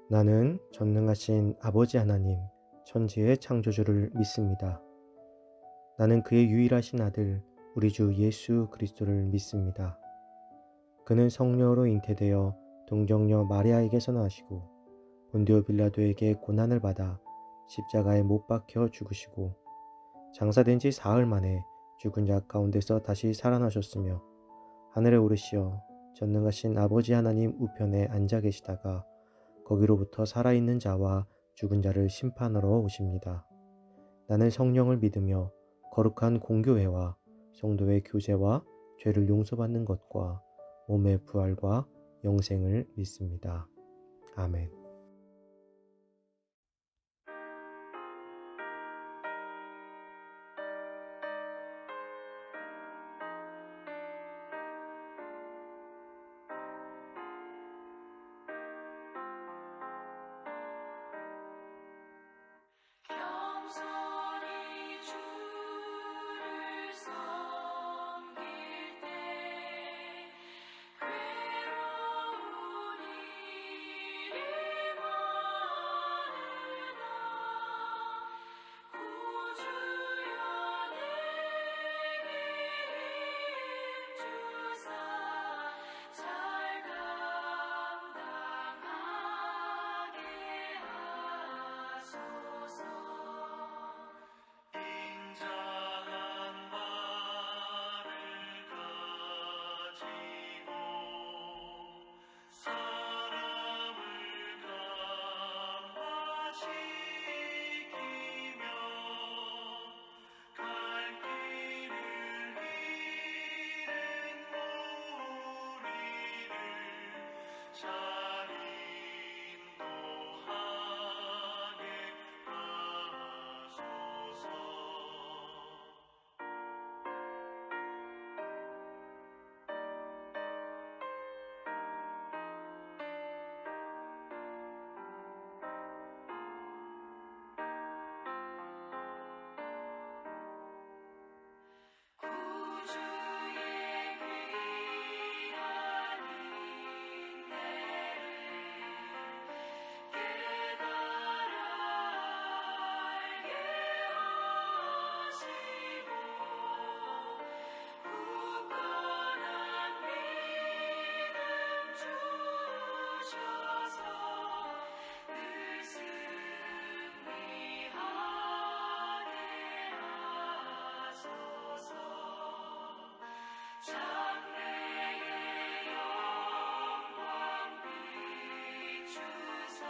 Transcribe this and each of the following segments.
나는 전능하신 아버지 하나님, 천지의 창조주를 믿습니다. 나는 그의 유일하신 아들, 우리 주 예수 그리스도를 믿습니다. 그는 성령으로 잉태되어 동정녀 마리아에게서 나시고 본디오 빌라도에게 고난을 받아 십자가에 못 박혀 죽으시고 장사된 지 사흘 만에 죽은 자 가운데서 다시 살아나셨으며 하늘에 오르시어 전능하신 아버지 하나님 우편에 앉아 계시다가 거기로부터 살아있는 자와 죽은 자를 심판하러 오십니다. 나는 성령을 믿으며 거룩한 공교회와 성도의 교제와 죄를 용서받는 것과 몸의 부활과 영생을 믿습니다. 아멘. 겸손히 주를 섬길 때 괴로운 일이 많으나 구주여 내게 힘주사 잘 감당하게 하소서. 인자한 말을 가지고 사람을 감화시키며 갈 길을 잃은 무리를 잘 인도하게 하소서. 구주의 귀한 인내를 깨달아 알게 하시고 굳건한 믿음 주셔서 늘 승리하게 하소서. 장래의 영광 비추사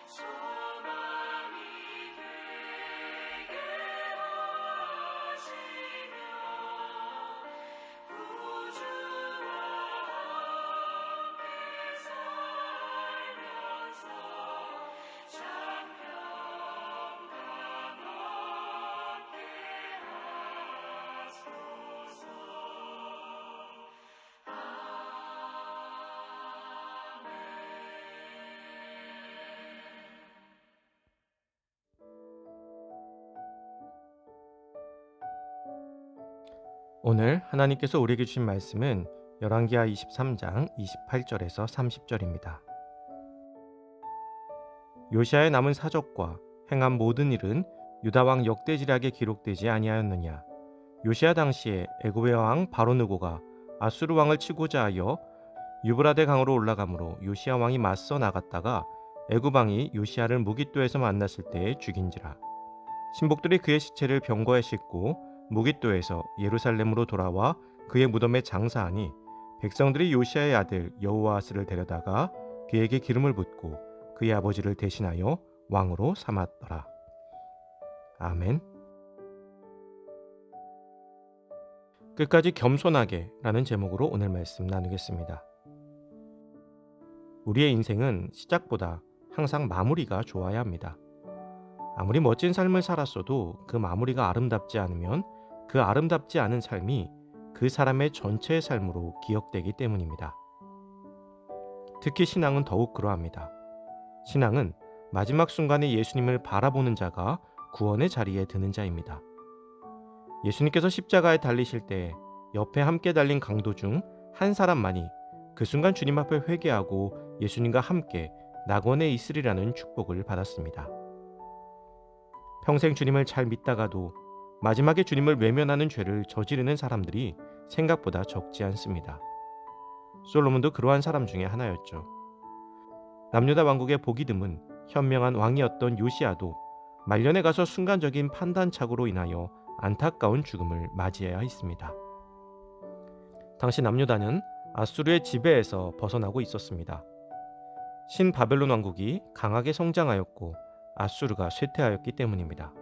소망이 되게 하시며 구주와 함께 살면서 장평강 얻게 하소서. 오늘 하나님께서 우리에게 주신 말씀은 열왕기하 23장 28절에서 30절입니다. 요시아의 남은 사적과 행한 모든 일은 유다 왕 역대지략에 기록되지 아니하였느냐. 요시아 당시에 애굽의 왕 바로느고가 아수르 왕을 치고자 하여 유브라데 강으로 올라가므로 요시아 왕이 맞서 나갔다가 애굽 왕이 요시아를 무깃도에서 만났을 때에 죽인지라. 신복들이 그의 시체를 병거에 싣고 무깃도에서 예루살렘으로 돌아와 그의 무덤에 장사하니 백성들이 요시아의 아들 여호아스를 데려다가 그에게 기름을 붓고 그의 아버지를 대신하여 왕으로 삼았더라. 아멘. 끝까지 겸손하게 라는 제목으로 오늘 말씀 나누겠습니다. 우리의 인생은 시작보다 항상 마무리가 좋아야 합니다. 아무리 멋진 삶을 살았어도 그 마무리가 아름답지 않으면 그 아름답지 않은 삶이 그 사람의 전체의 삶으로 기억되기 때문입니다. 특히 신앙은 더욱 그러합니다. 신앙은 마지막 순간에 예수님을 바라보는 자가 구원의 자리에 드는 자입니다. 예수님께서 십자가에 달리실 때 옆에 함께 달린 강도 중 한 사람만이 그 순간 주님 앞에 회개하고 예수님과 함께 낙원에 있으리라는 축복을 받았습니다. 평생 주님을 잘 믿다가도 마지막에 주님을 외면하는 죄를 저지르는 사람들이 생각보다 적지 않습니다. 솔로몬도 그러한 사람 중에 하나였죠. 남유다 왕국의 보기드문 현명한 왕이었던 요시아도 말년에 가서 순간적인 판단착오로 인하여 안타까운 죽음을 맞이해야 했습니다. 당시 남유다는 아수르의 지배에서 벗어나고 있었습니다. 신바벨론 왕국이 강하게 성장하였고 아수르가 쇠퇴하였기 때문입니다.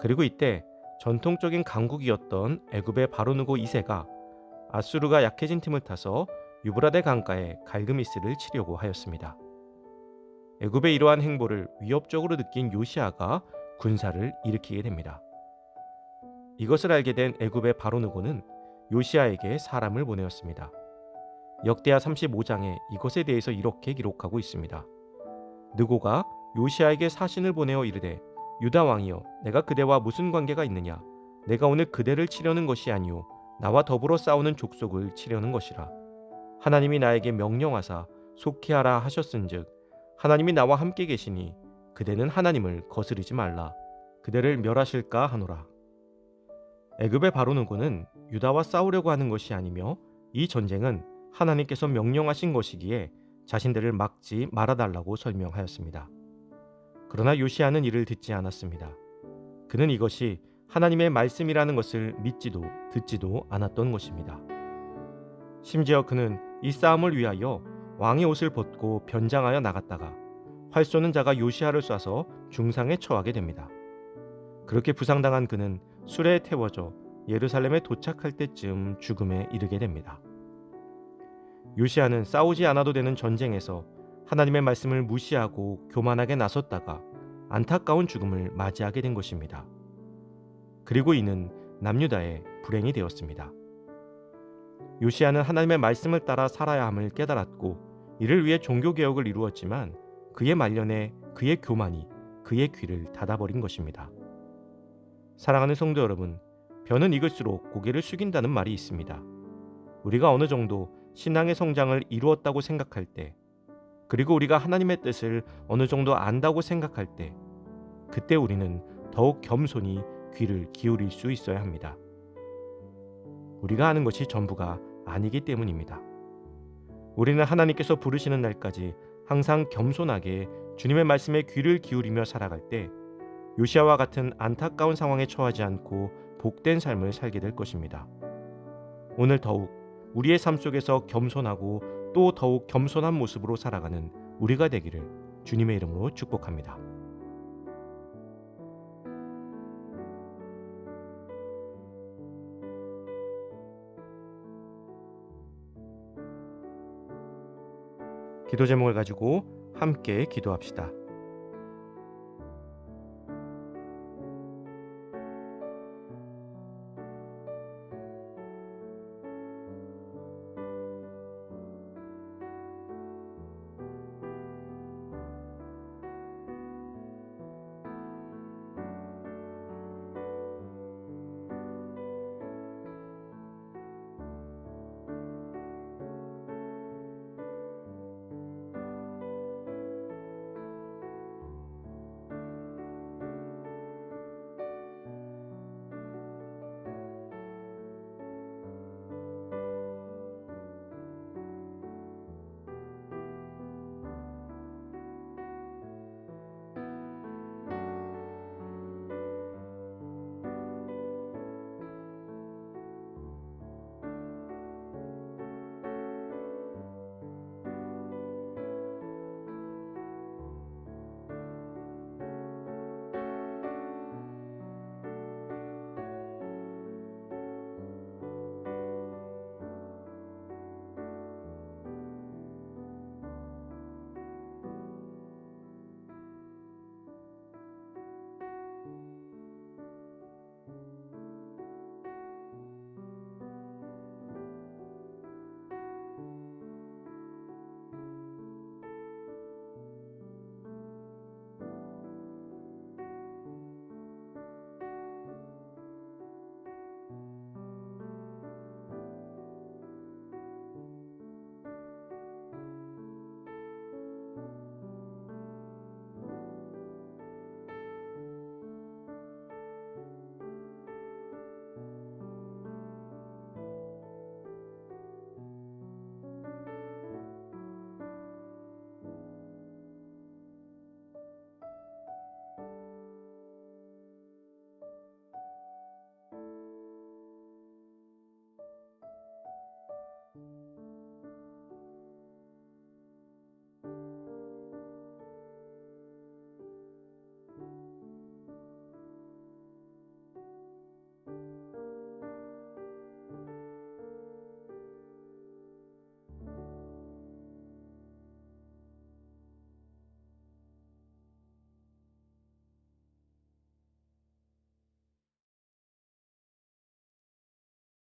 그리고 이때 전통적인 강국이었던 애굽의 바로누고 2세가 아수르가 약해진 틈을 타서 유브라데 강가에 갈그미스를 치려고 하였습니다. 애굽의 이러한 행보를 위협적으로 느낀 요시아가 군사를 일으키게 됩니다. 이것을 알게 된 애굽의 바로누고는 요시아에게 사람을 보내었습니다. 역대하 35장에 이것에 대해서 이렇게 기록하고 있습니다. 느고가 요시아에게 사신을 보내어 이르되 유다 왕이여 내가 그대와 무슨 관계가 있느냐 내가 오늘 그대를 치려는 것이 아니오 나와 더불어 싸우는 족속을 치려는 것이라. 하나님이 나에게 명령하사 속히하라 하셨은즉 하나님이 나와 함께 계시니 그대는 하나님을 거스르지 말라. 그대를 멸하실까 하노라. 애굽의 바로누고는 유다와 싸우려고 하는 것이 아니며 이 전쟁은 하나님께서 명령하신 것이기에 자신들을 막지 말아달라고 설명하였습니다. 그러나 요시아는 이를 듣지 않았습니다. 그는 이것이 하나님의 말씀이라는 것을 믿지도 듣지도 않았던 것입니다. 심지어 그는 이 싸움을 위하여 왕의 옷을 벗고 변장하여 나갔다가 활 쏘는 자가 요시아를 쏴서 중상에 처하게 됩니다. 그렇게 부상당한 그는 수레에 태워져 예루살렘에 도착할 때쯤 죽음에 이르게 됩니다. 요시아는 싸우지 않아도 되는 전쟁에서 하나님의 말씀을 무시하고 교만하게 나섰다가 안타까운 죽음을 맞이하게 된 것입니다. 그리고 이는 남유다의 불행이 되었습니다. 요시아는 하나님의 말씀을 따라 살아야 함을 깨달았고 이를 위해 종교개혁을 이루었지만 그의 말년에 그의 교만이 그의 귀를 닫아버린 것입니다. 사랑하는 성도 여러분, 벼는 익을수록 고개를 숙인다는 말이 있습니다. 우리가 어느 정도 신앙의 성장을 이루었다고 생각할 때, 그리고 우리가 하나님의 뜻을 어느 정도 안다고 생각할 때, 그때 우리는 더욱 겸손히 귀를 기울일 수 있어야 합니다. 우리가 아는 것이 전부가 아니기 때문입니다. 우리는 하나님께서 부르시는 날까지 항상 겸손하게 주님의 말씀에 귀를 기울이며 살아갈 때 요시아와 같은 안타까운 상황에 처하지 않고 복된 삶을 살게 될 것입니다. 오늘 더욱 우리의 삶 속에서 겸손하고 또 더욱 겸손한 모습으로 살아가는 우리가 되기를 주님의 이름으로 축복합니다. 기도 제목을 가지고 함께 기도합시다.